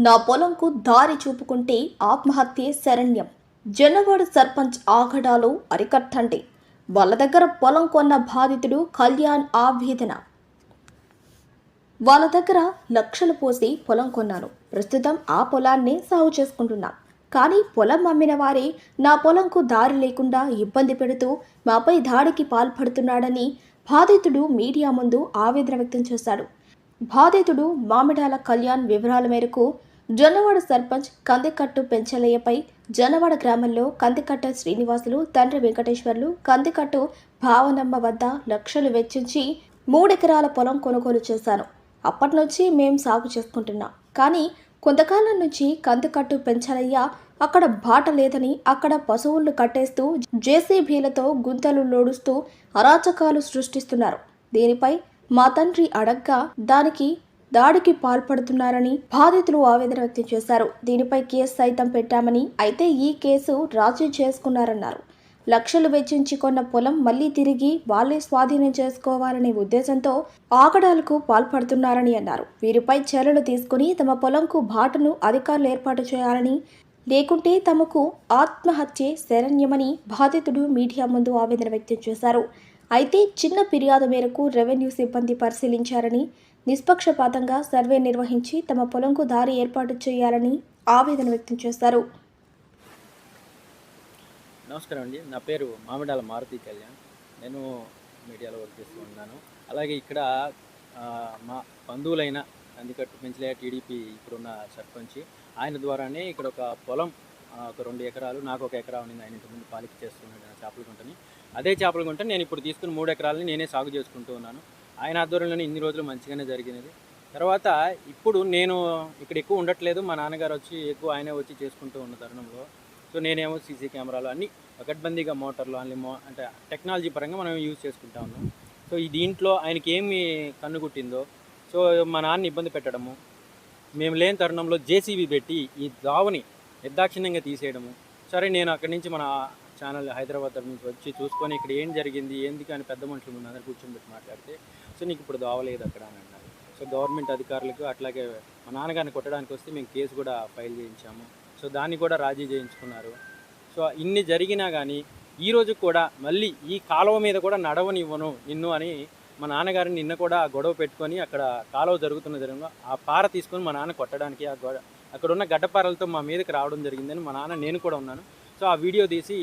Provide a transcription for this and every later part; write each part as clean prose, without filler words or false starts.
నా పొలంకు దారి చూపుకుంటే ఆత్మహత్యే శరణ్యం. జొన్నవాడ సర్పంచ్ ఆగడాలు అరికట్టండి. వాళ్ళ దగ్గర పొలం కొన్న బాధితుడు కళ్యాణ్ ఆవేదన. వాళ్ళ దగ్గర లక్షలు పోసి పొలం కొన్నాను. ప్రస్తుతం ఆ పొలాన్నే సాగు చేసుకుంటున్నా. కానీ పొలం అమ్మిన వారే నా పొలంకు దారి లేకుండా ఇబ్బంది పెడుతూ మాపై దాడికి పాల్పడుతున్నాడని బాధితుడు మీడియా ముందు ఆవేదన వ్యక్తం చేశాడు. బాధితుడు మామిడాల కళ్యాణ్ వివరాల మేరకు జొన్నవాడ సర్పంచ్ కందికట్టు పెంచలయ్యపై జొన్నవాడ గ్రామంలో కందికట్ట శ్రీనివాసులు తండ్రి వెంకటేశ్వర్లు కందికట్టు భావనమ్మ వద్ద లక్షలు వెచ్చించి 3 ఎకరాల పొలం కొనుగోలు చేశాను. అప్పటి నుంచి మేం సాగు చేసుకుంటున్నాం. కానీ కొంతకాలం నుంచి కందికట్టు పెంచలయ్య అక్కడ బాట లేదని అక్కడ పశువులను కట్టేస్తూ జేసీబీలతో గుంతలు లోడుస్తూ అరాచకాలు సృష్టిస్తున్నారు. దీనిపై మా తండ్రి అడగ్గా దాడికి పాల్పడుతున్నారని బాధితులు ఆవేదన వ్యక్తం చేశారు. దీనిపై కేసు సైతం పెట్టామని, అయితే ఈ కేసు రాజీ చేసుకున్నారన్నారు. లక్షలు వెచ్చించి కొన్న పొలం మళ్లీ తిరిగి వాళ్లే స్వాధీనం చేసుకోవాలనే ఉద్దేశంతో ఆగడాలకు పాల్పడుతున్నారని అన్నారు. వీరిపై చర్యలు తీసుకుని తమ పొలంకు బాటను అధికారులు ఏర్పాటు చేయాలని, లేకుంటే తమకు ఆత్మహత్యే శరణ్యమని బాధితుడు మీడియా ముందు ఆవేదన వ్యక్తం చేశారు. అయితే చిన్న ఫిర్యాదు మేరకు రెవెన్యూ సిబ్బంది పరిశీలించారని, నిష్పక్షపాతంగా సర్వే నిర్వహించి తమ పొలంకు దారి ఏర్పాటు చేయాలని ఆవేదన వ్యక్తం చేశారు. నమస్కారం అండి. నా పేరు మామిడాల మారుతి కళ్యాణ్. నేను మీడియాలో వర్క్ చేస్తూ ఉన్నాను. అలాగే ఇక్కడ మా బంధువులైన కందికట్టు పెంచలయ్య టీడీపీ ఇప్పుడున్న సర్పంచ్ ఆయన ద్వారానే ఇక్కడ ఒక పొలం ఒక 2 ఎకరాలు, నాకు 1 ఎకరా ఉంది. ఆయన ఇంతకుముందు పాలిక చేస్తున్నాడు చేపల గుంటని. అదే చేపల గుంటని నేను ఇప్పుడు తీసుకుని 3 ఎకరాలని నేనే సాగు చేసుకుంటూ ఉన్నాను. ఆయన ఆధ్వర్యంలోనే ఇన్ని రోజులు మంచిగానే జరిగినది. తర్వాత ఇప్పుడు నేను ఇక్కడ ఎక్కువ ఉండట్లేదు. మా నాన్నగారు వచ్చి ఎక్కువ ఆయనే వచ్చి చేసుకుంటూ ఉన్న తరుణంలో సో నేనేమో సీసీ కెమెరాలు అన్నీ పకడ్బందీగా మోటార్లు అన్ని అంటే టెక్నాలజీ పరంగా మనం యూజ్ చేసుకుంటా ఉన్నాం. సో ఈ దీంట్లో ఆయనకి ఏమి కన్నుగుట్టిందో సో మా నాన్న ఇబ్బంది పెట్టడము, మేము లేని తరుణంలో జేసీబీ పెట్టి ఈ దావని నిర్దాక్షిణ్యంగా తీసేయడము. సరే నేను అక్కడి నుంచి మన ఛానల్ హైదరాబాద్ నుంచి వచ్చి చూసుకొని ఇక్కడ ఏం జరిగింది ఎందుకు అని పెద్ద మనుషులు ముందు అందరు కూర్చొని మాట్లాడితే సో నీకు ఇప్పుడు దావలేదు అక్కడ అని అన్నారు. సో గవర్నమెంట్ అధికారులకు అట్లాగే మా నాన్నగారిని కొట్టడానికి వస్తే మేము కేసు కూడా ఫైల్ చేయించాము. సో దాన్ని కూడా రాజీ చేయించుకున్నారు. సో ఇన్ని జరిగినా కానీ ఈరోజు కూడా మళ్ళీ ఈ కాలువ మీద కూడా నడవనివ్వను నిన్ను అని మా నాన్నగారిని నిన్న కూడా గొడవ పెట్టుకొని అక్కడ కాలువ జరుగుతున్న జరిగిన ఆ పార తీసుకొని మా నాన్న కొట్టడానికి అక్కడ ఉన్న గడ్డపారలతో మా మీదకి రావడం జరిగిందని మా నాన్న నేను కూడా ఉన్నాను. సో ఆ వీడియో తీసి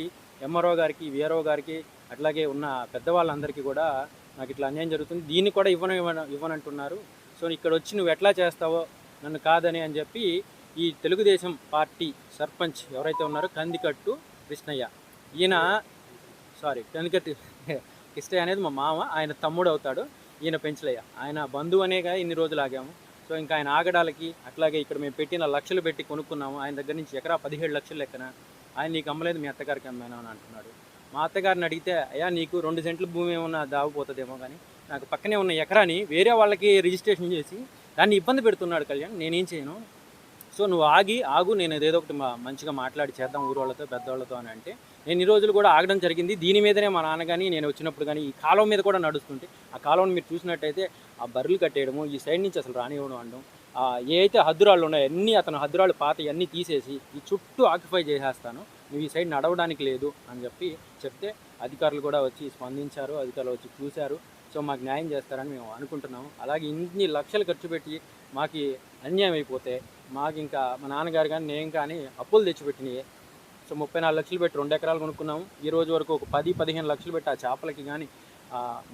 ఎంఆర్ఓ గారికి విఆర్ఓ గారికి అట్లాగే ఉన్న పెద్దవాళ్ళందరికీ కూడా నాకు ఇట్లా అన్యాయం జరుగుతుంది, దీన్ని కూడా ఇవ్వనంటున్నారు. సో ఇక్కడ వచ్చి నువ్వు ఎట్లా చేస్తావో నన్ను కాదని అని చెప్పి ఈ తెలుగుదేశం పార్టీ సర్పంచ్ ఎవరైతే ఉన్నారో కందికట్టు కృష్ణయ్య, కందికట్టు కృష్ణయ్య అనేది మా మామ, ఆయన తమ్ముడు అవుతాడు. ఈయన పెంచలయ్య, ఆయన బంధువు అనేగా ఇన్ని రోజులు ఆగాము. సో ఇంకా ఆయన ఆగడాలకి అట్లాగే ఇక్కడ మేము పెట్టిన లక్షలు పెట్టి కొనుక్కున్నాము. ఆయన దగ్గర నుంచి ఎకరా 17 లక్షలు లెక్కన ఆయన నీకు అమ్మలేదు మీ అత్తగారికి అమ్మాను అని అంటున్నాడు. మా అత్తగారిని అడిగితే అయ్యా నీకు 2 సెంట్ల భూమి ఏమన్నా దాగిపోతుందేమో కానీ నాకు పక్కనే ఉన్న ఎకరాని వేరే వాళ్ళకి రిజిస్ట్రేషన్ చేసి దాన్ని ఇబ్బంది పెడుతున్నాడు కళ్యాణ్, నేనేం చేయను. సో నువ్వు ఆగు నేను ఏదో ఒకటి మంచిగా మాట్లాడి చేద్దాం ఊరోళ్ళతో పెద్దవాళ్ళతో అని అంటే నేను ఈ రోజులు కూడా ఆగడం జరిగింది. దీని మీదనే మా నాన్న కానీ నేను వచ్చినప్పుడు కానీ ఈ కాలువ మీద కూడా నడుస్తుంటే ఆ కాలువను మీరు చూసినట్టయితే ఆ బర్రెలు కట్టేయడము, ఈ సైడ్ నుంచి అసలు రానివ్వడం అనడం, ఏ అయితే హద్దురాళ్ళు ఉన్నాయో అన్నీ అతను హద్దురాళ్ళు పాత అన్నీ తీసేసి ఈ చుట్టూ ఆక్యుపై చేసేస్తాను, నువ్వు ఈ సైడ్ నడవడానికి లేదు అని చెప్తే అధికారులు కూడా వచ్చి స్పందించారు. అధికారులు వచ్చి చూశారు. సో మాకు న్యాయం చేస్తారని మేము అనుకుంటున్నాము. అలాగే ఇన్ని లక్షలు ఖర్చు పెట్టి మాకు అన్యాయం అయిపోతే మాకు ఇంకా మా నాన్నగారు కానీ నేను కానీ అప్పులు తెచ్చిపెట్టినాయి. సో 34 లక్షలు పెట్టి 2 ఎకరాలు కొనుక్కున్నాము. ఈ రోజు వరకు ఒక 10-15 లక్షలు పెట్టి ఆ చేపలకి కానీ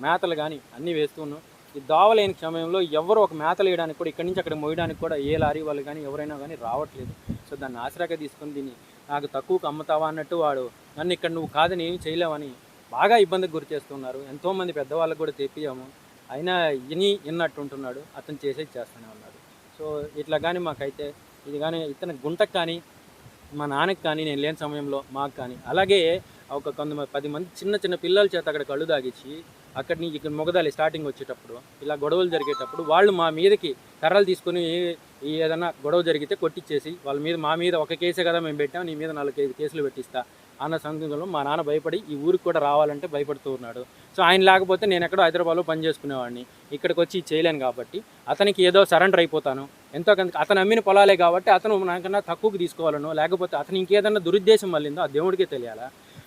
మేతలు కానీ అన్నీ వేస్తున్నాం. ఈ దావలేని సమయంలో ఎవరు ఒక మేతలు వేయడానికి కూడా ఇక్కడి నుంచి అక్కడ మోయడానికి కూడా ఏ లారీ వాళ్ళు కానీ ఎవరైనా కానీ రావట్లేదు. సో దాన్ని ఆసరాగా తీసుకొని దీన్ని నాకు తక్కువకు అమ్ముతావా అన్నట్టు వాడు నన్ను ఇక్కడ నువ్వు కాదని ఏమి చేయలేవని బాగా ఇబ్బందికి గురి చేస్తున్నారు. ఎంతోమంది పెద్దవాళ్ళకు కూడా తెప్పియాము, అయినా విన్నట్టు ఉంటున్నాడు, అతను చేస్తూనే ఉన్నాడు. సో ఇట్లా కానీ మాకైతే ఇది కానీ ఇతను గుంటకు కానీ మా నాన్నకి కానీ నేను లేని సమయంలో మాకు కానీ అలాగే ఒక 10 మంది చిన్న పిల్లల చేత అక్కడ కళ్ళు తాగించి అక్కడి నుంచి ఇక్కడ మొగదాలి స్టార్టింగ్ వచ్చేటప్పుడు ఇలా గొడవలు జరిగేటప్పుడు వాళ్ళు మా మీదకి కర్రలు తీసుకొని ఏదైనా గొడవ జరిగితే కొట్టించేసి వాళ్ళ మీద మా మీద ఒక కేసే కదా మేము పెట్టాం, నీ మీద 4-5 కేసులు పెట్టిస్తా అన్న సందర్భంలో మా నాన్న భయపడి ఈ ఊరికి కూడా రావాలంటే భయపడుతూ ఉన్నాడు. సో ఆయన లేకపోతే నేను ఎక్కడో హైదరాబాద్లో పని చేసుకునేవాడిని, ఇక్కడికి వచ్చి చేయలేను కాబట్టి అతనికి ఏదో సరెండర్ అయిపోతాను ఎంతో కొంత అతను అమ్మిన పొలాలే కాబట్టి అతను నాకన్నా తక్కువకి తీసుకోవాలనో లేకపోతే అతను ఇంకేదన్నా దురుద్దేశం వల్లిందో ఆ దేవుడికే తెలియాలా.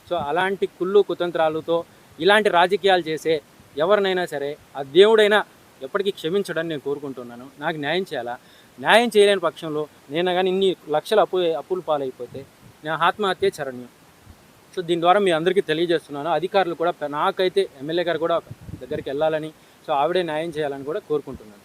సో అలాంటి కుళ్ళు కుతంత్రాలతో ఇలాంటి రాజకీయాలు చేసే ఎవరినైనా సరే ఆ దేవుడైనా ఎప్పటికీ క్షమించడని నేను కోరుకుంటున్నాను. నాకు న్యాయం చేయాలా. న్యాయం చేయలేని పక్షంలో నేను కానీ ఇన్ని లక్షల అప్పులు పాలైపోతే నా ఆత్మహత్య శరణ్యం. సో దీని ద్వారా మీ అందరికీ తెలియజేస్తున్నాను. అధికారులు కూడా నాకైతే ఎమ్మెల్యే గారు కూడా దగ్గరికి వెళ్ళాలని, సో ఆవిడే న్యాయం చేయాలని కూడా కోరుకుంటున్నాను.